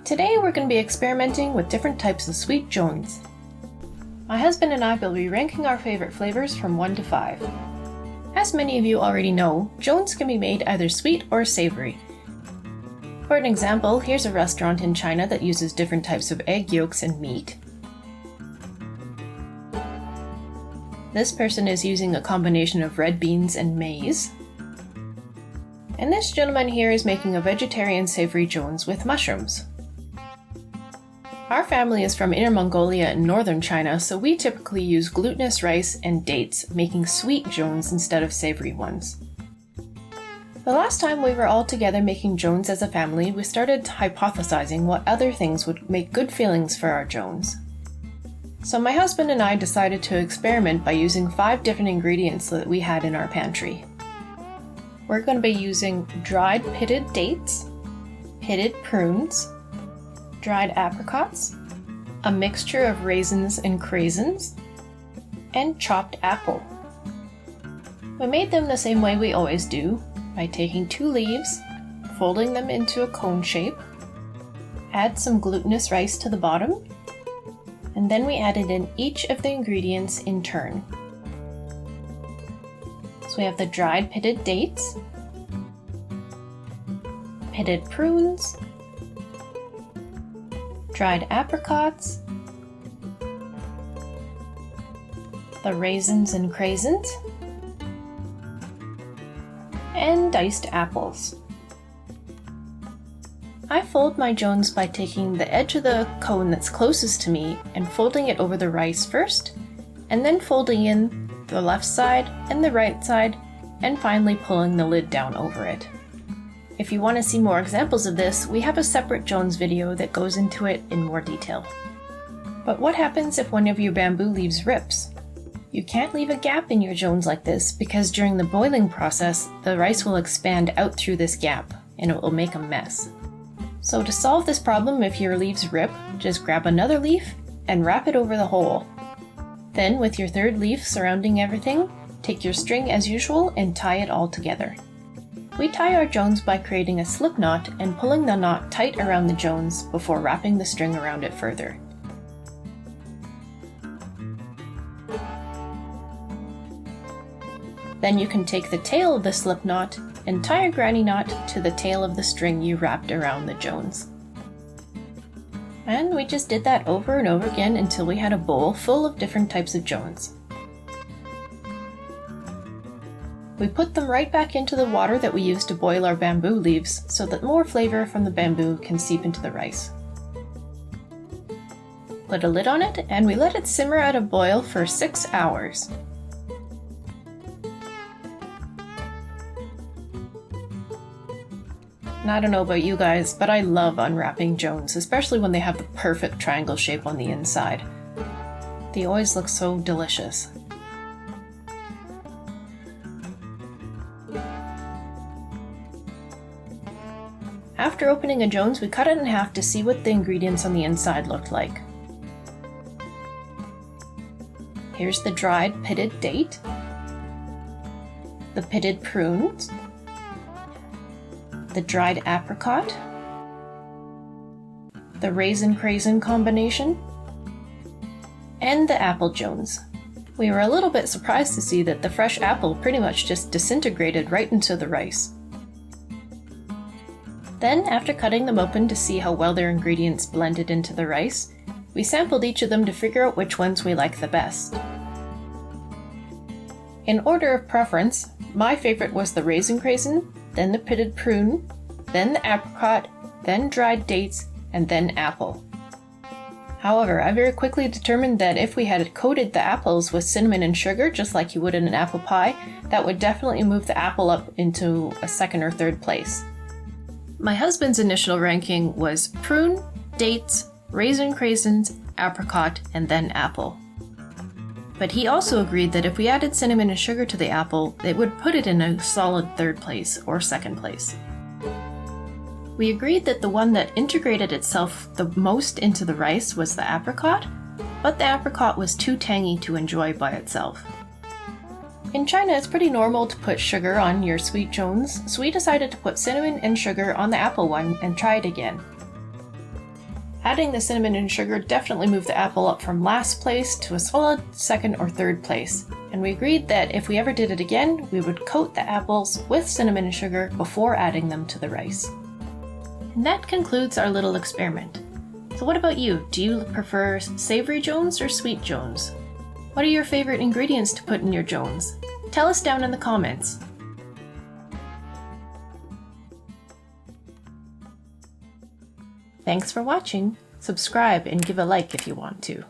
Today we're going to be experimenting with different types of sweet joongs. My husband and I will be ranking our favorite flavors from 1 to 5. As many of you already know, joongs can be made either sweet or savory. For an example, here's a restaurant in China that uses different types of egg yolks and meat. This person is using a combination of red beans and maize. And this gentleman here is making a vegetarian savory joongs with mushrooms. Our family is from Inner Mongolia in northern China, so we typically use glutinous rice and dates, making sweet joongs instead of savory ones. The last time we were all together making joongs as a family, we started hypothesizing what other things would make good fillings for our joongs. So my husband and I decided to experiment by using 5 different ingredients that we had in our pantry. We're going to be using dried pitted dates, pitted prunes, dried apricots, a mixture of raisins and craisins, and chopped apple. We made them the same way we always do, by taking 2 leaves, folding them into a cone shape, add some glutinous rice to the bottom, and then we added in each of the ingredients in turn. So we have the dried pitted dates, pitted prunes, dried apricots, the raisins and craisins, and diced apples. I fold my joongs by taking the edge of the cone that's closest to me and folding it over the rice first, and then folding in the left side and the right side, and finally pulling the lid down over it. If you want to see more examples of this, we have a separate joongs video that goes into it in more detail. But what happens if one of your bamboo leaves rips? You can't leave a gap in your joongs like this because during the boiling process, the rice will expand out through this gap and it will make a mess. So to solve this problem, if your leaves rip, just grab another leaf and wrap it over the hole. Then with your 3rd leaf surrounding everything, take your string as usual and tie it all together. We tie our joongs by creating a slip knot and pulling the knot tight around the joongs before wrapping the string around it further. Then you can take the tail of the slip knot and tie a granny knot to the tail of the string you wrapped around the joongs. And we just did that over and over again until we had a bowl full of different types of joongs. We put them right back into the water that we used to boil our bamboo leaves so that more flavor from the bamboo can seep into the rice. Put a lid on it and we let it simmer at a boil for 6 hours. And I don't know about you guys, but I love unwrapping joongs, especially when they have the perfect triangle shape on the inside. They always look so delicious. After opening a joongs, we cut it in half to see what the ingredients on the inside looked like. Here's the dried pitted date, the pitted prunes, the dried apricot, the raisin-craisin combination, and the apple joongs. We were a little bit surprised to see that the fresh apple pretty much just disintegrated right into the rice. Then, after cutting them open to see how well their ingredients blended into the rice, we sampled each of them to figure out which ones we like the best. In order of preference, my favorite was the raisin-craisin, then the pitted prune, then the apricot, then dried dates, and then apple. However, I very quickly determined that if we had coated the apples with cinnamon and sugar, just like you would in an apple pie, that would definitely move the apple up into a 2nd or 3rd place. My husband's initial ranking was prune, dates, raisin craisins, apricot, and then apple. But he also agreed that if we added cinnamon and sugar to the apple, it would put it in a solid 3rd place or 2nd place. We agreed that the one that integrated itself the most into the rice was the apricot, but the apricot was too tangy to enjoy by itself. In China, it's pretty normal to put sugar on your sweet joongs, so we decided to put cinnamon and sugar on the apple one and try it again. Adding the cinnamon and sugar definitely moved the apple up from last place to a solid second or third place, and we agreed that if we ever did it again, we would coat the apples with cinnamon and sugar before adding them to the rice. And that concludes our little experiment. So what about you? Do you prefer savory joons or sweet joons? What are your favorite ingredients to put in your joons? Tell us down in the comments. Thanks for watching. Subscribe and give a like if you want to.